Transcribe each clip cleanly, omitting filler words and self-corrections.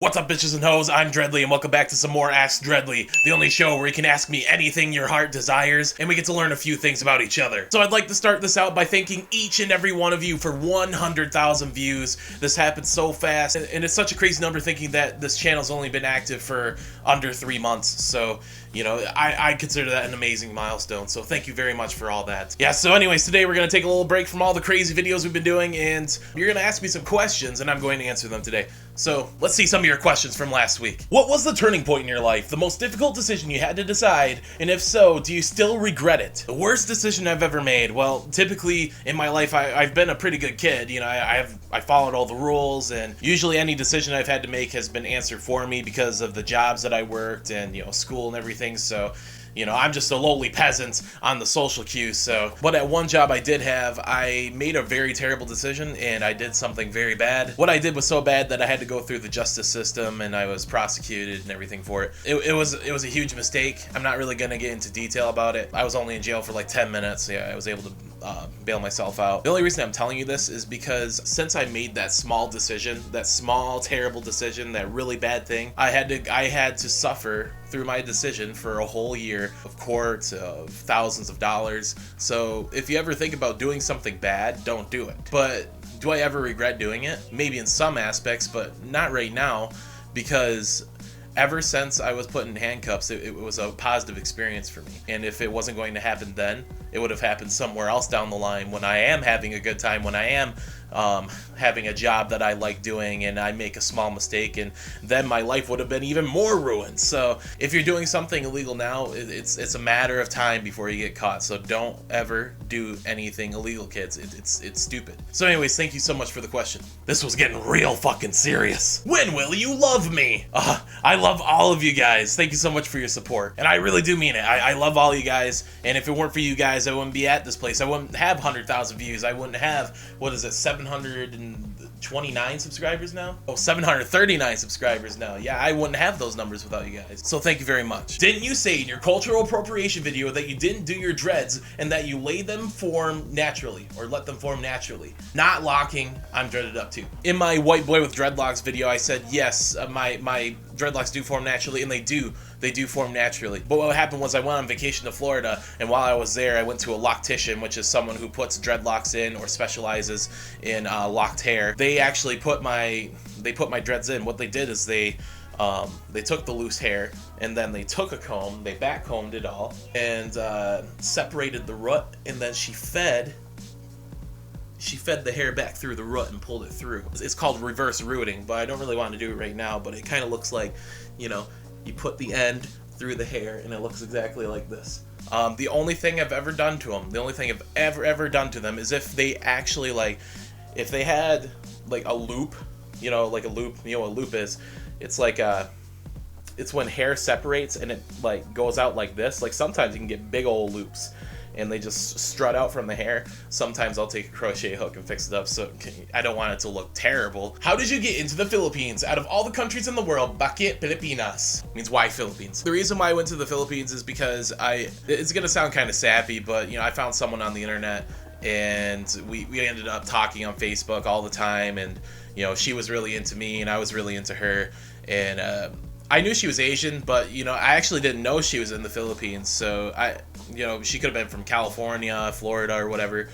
What's up, bitches and hoes? I'm Dreadly, and welcome back to some more Ask Dreadly, the only show where you can ask me anything your heart desires, and we get to learn a few things about each other. So I'd like to start this out by thanking each and every one of you for 100,000 views. This happened so fast, and it's such a crazy number thinking that this channel's only been active for under 3 months, so, you know, I consider that an amazing milestone, so thank you very much for all that. Yeah, so anyways, today we're going to take a little break from all the crazy videos we've been doing, and you're going to ask me some questions, and I'm going to answer them today. So, let's see some of your questions from last week. What was the turning point in your life? The most difficult decision you had to decide? And if so, do you still regret it? The worst decision I've ever made? Well, typically in my life, I've been a pretty good kid. You know, I followed all the rules, and usually any decision I've had to make has been answered for me because of the jobs that I worked and, you know, school and everything. So, you know, I'm just a lowly peasant on the social queue, so. But at one job I did have, I made a very terrible decision, and I did something very bad. What I did was so bad that I had to go through the justice system, and I was prosecuted and everything for it. It was a huge mistake. I'm not really gonna get into detail about it. I was only in jail for like 10 minutes. Yeah, I was able to bail myself out. The only reason I'm telling you this is because since I made that small decision, that small terrible decision, that really bad thing, I had to suffer through my decision for a whole year of court, of thousands of dollars. So if you ever think about doing something bad, don't do it. But do I ever regret doing it? Maybe in some aspects, but not right now, because ever since I was put in handcuffs, it was a positive experience for me. And if it wasn't going to happen then, it would have happened somewhere else down the line when I am having a good time, when I am having a job that I like doing, and I make a small mistake, and then my life would have been even more ruined. So if you're doing something illegal now, it's a matter of time before you get caught. So don't ever do anything illegal, kids. It's stupid. So anyways, thank you so much for the question. This was getting real fucking serious. When will you love me? I love all of you guys. Thank you so much for your support, and I really do mean it. I love all you guys, and if it weren't for you guys, I wouldn't be at this place. I wouldn't have 100,000 views. I wouldn't have, what is it, 729 subscribers now? Oh, 739 subscribers now. Yeah, I wouldn't have those numbers without you guys. So thank you very much. Didn't you say in your cultural appropriation video that you didn't do your dreads and that you let them form naturally? Not locking, I'm dreaded up too. In my white boy with dreadlocks video, I said yes, my dreadlocks do form naturally, and they do form naturally. But what happened was I went on vacation to Florida, and while I was there, I went to a loctician, which is someone who puts dreadlocks in or specializes in locked hair. They actually put my dreads in. What they did is they took the loose hair, and then they took a comb, they backcombed it all, and separated the root, and then she fed the hair back through the root and pulled it through. It's called reverse rooting, but I don't really want to do it right now, but it kind of looks like, you know, you put the end through the hair and it looks exactly like this. The only thing I've ever done to them, is if they actually, like, if they had like a loop, you know what a loop is? It's like it's when hair separates and it like goes out like this. Like sometimes you can get big old loops and they just strut out from the hair. Sometimes I'll take a crochet hook and fix it up, so I don't want it to look terrible. How did you get into the Philippines? Out of all the countries in the world, bakit Pilipinas? Means why Philippines? The reason why I went to the Philippines is because it's gonna sound kind of sappy, but, you know, I found someone on the internet, and we ended up talking on Facebook all the time, and, you know, she was really into me and I was really into her, and I knew she was Asian, but, you know, I actually didn't know she was in the Philippines, so she could have been from California, Florida, or whatever.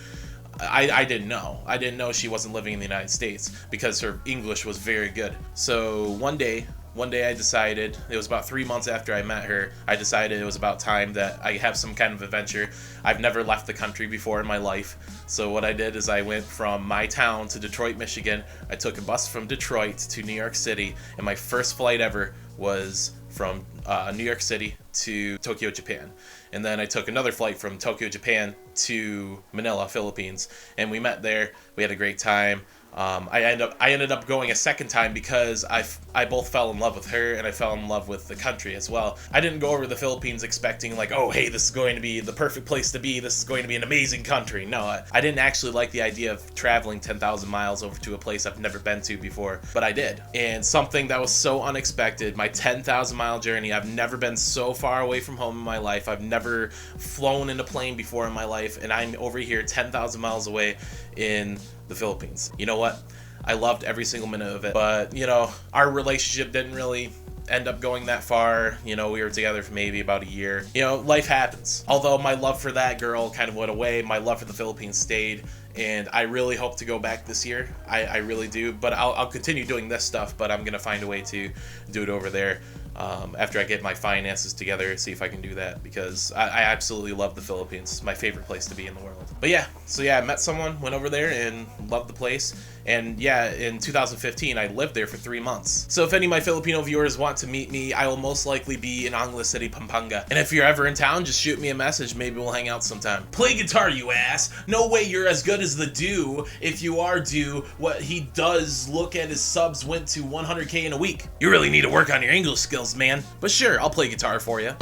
I didn't know. I didn't know she wasn't living in the United States because her English was very good. So one day I decided, it was about 3 months after I met her, I decided it was about time that I have some kind of adventure. I've never left the country before in my life. So what I did is I went from my town to Detroit, Michigan. I took a bus from Detroit to New York City, and my first flight ever was from New York City to Tokyo, Japan. And then I took another flight from Tokyo, Japan to Manila, Philippines, and we met there. We had a great time. I ended up going a second time because I both fell in love with her and I fell in love with the country as well. I didn't go over to the Philippines expecting like, oh, hey, this is going to be the perfect place to be. This is going to be an amazing country. No, I didn't actually like the idea of traveling 10,000 miles over to a place I've never been to before, but I did. And something that was so unexpected, my 10,000 mile journey, I've never been so far away from home in my life. I've never flown in a plane before in my life, and I'm over here 10,000 miles away in the Philippines. You know what? I loved every single minute of it. But, you know, our relationship didn't really end up going that far. You know, we were together for maybe about a year. You know, life happens. Although my love for that girl kind of went away, my love for the Philippines stayed, and I really hope to go back this year. I really do. But I'll continue doing this stuff, but I'm gonna find a way to do it over there after I get my finances together, see if I can do that, because I absolutely love the Philippines. It's my favorite place to be in the world. But yeah, so yeah, I met someone, went over there, and loved the place. And yeah, in 2015, I lived there for 3 months. So if any of my Filipino viewers want to meet me, I will most likely be in Angeles City, Pampanga. And if you're ever in town, just shoot me a message. Maybe we'll hang out sometime. Play guitar, you ass. No way you're as good as the dude. If you are due, what he does, look at his subs went to 100K in a week. You really need to work on your English skills, man. But sure, I'll play guitar for you.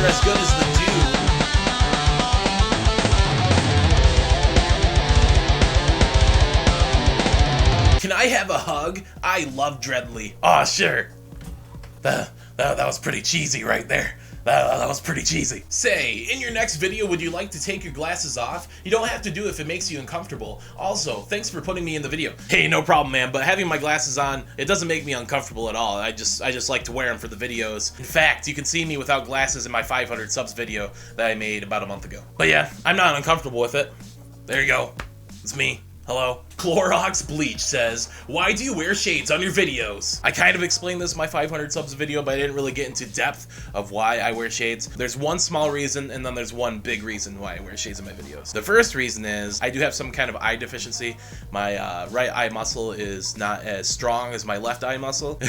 As good as the dude. Can I have a hug? I love Dreadly. Aw, sure. That was pretty cheesy right there. That was pretty cheesy. Say, in your next video, would you like to take your glasses off? You don't have to do it if it makes you uncomfortable. Also, thanks for putting me in the video. Hey, no problem, man, but having my glasses on, it doesn't make me uncomfortable at all. I just like to wear them for the videos. In fact, you can see me without glasses in my 500 subs video that I made about a month ago. But yeah, I'm not uncomfortable with it. There you go. It's me. Hello? Clorox Bleach says, why do you wear shades on your videos? I kind of explained this in my 500 subs video, but I didn't really get into depth of why I wear shades. There's one small reason, and then there's one big reason why I wear shades in my videos. The first reason is I do have some kind of eye deficiency. My right eye muscle is not as strong as my left eye muscle.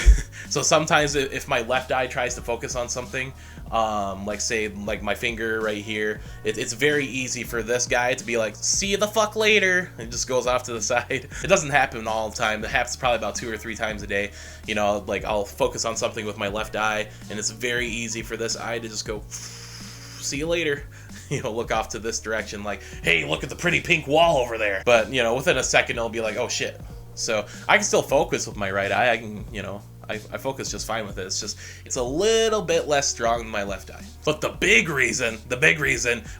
So sometimes if my left eye tries to focus on something, like say like my finger right here, it's very easy for this guy to be like, see you the fuck later, and just goes off to the side. It doesn't happen all the time. It happens probably about 2 or 3 times a day. You know, like I'll focus on something with my left eye, and it's very easy for this eye to just go, see you later. You know, look off to this direction like, hey, look at the pretty pink wall over there. But, you know, within a second, it'll be like, oh shit. So I can still focus with my right eye. I can, you know, I focus just fine with it. It's just, it's a little bit less strong than my left eye. But the big reason,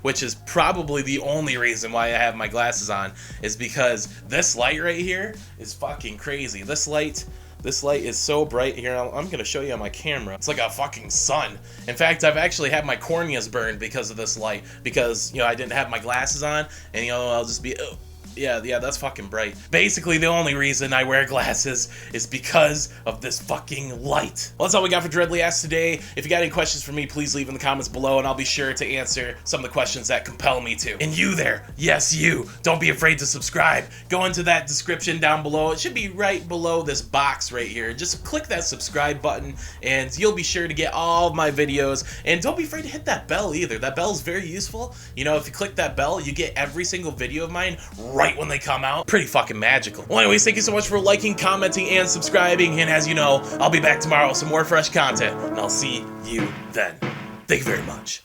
which is probably the only reason why I have my glasses on, is because this light right here is fucking crazy. This light is so bright here. I'm gonna show you on my camera. It's like a fucking sun. In fact, I've actually had my corneas burned because of this light, because, you know, I didn't have my glasses on, and, you know, I'll just be, oh. Yeah, that's fucking bright. Basically, the only reason I wear glasses is because of this fucking light. Well, that's all we got for Dreadly Ass today. If you got any questions for me, please leave in the comments below, and I'll be sure to answer some of the questions that compel me to. And you there, yes you, don't be afraid to subscribe. Go into that description down below. It should be right below this box right here. Just click that subscribe button, and you'll be sure to get all of my videos. And don't be afraid to hit that bell either. That bell is very useful. You know, if you click that bell, you get every single video of mine right when they come out. Pretty fucking magical. Well, anyways, thank you so much for liking, commenting, and subscribing. And as you know, I'll be back tomorrow with some more fresh content, and I'll see you then. Thank you very much.